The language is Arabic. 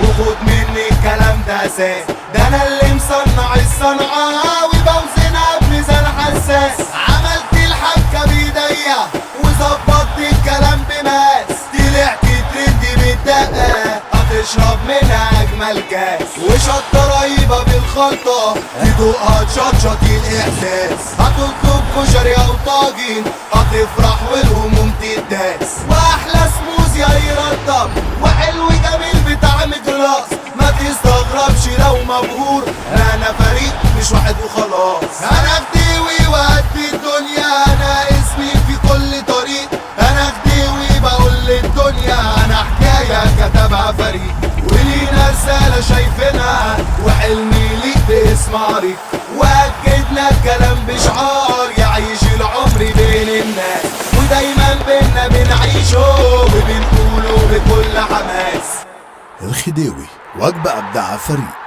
وخد مني الكلام ده اساس، ده انا اللي مصنع الصنعة وبوزنها بميزان حساس. عملت الحبكة بايديا وظبطت الكلام بماس، طلعت ترند بالدقة هتشرب منها اجمل كاس. وشطة رهيبة بالخلطة تدوقها تشطشط الاحساس، هتطلب كشري او طاجن هتفرح والهموم تداس. واحلى سموزي هيرطب وحلو جميل بطعم جلاس، ما تستغربش لو مبهور، انا فريق مش واحد وخلاص. انا خديوي وقد الدنيا، انا اسمي في كل طريق، انا خديوي بقول للدنيا انا حكاية كتبها فريق. ولينا رسالة شايفينها وحلمي ليك باسم عريق، واكدنا الكلام بشعار يعيش العمر بين الناس، ودايما بينا بنعيشه وبنقوله بكل حماس. الخديوي وجبة أبدع فريق.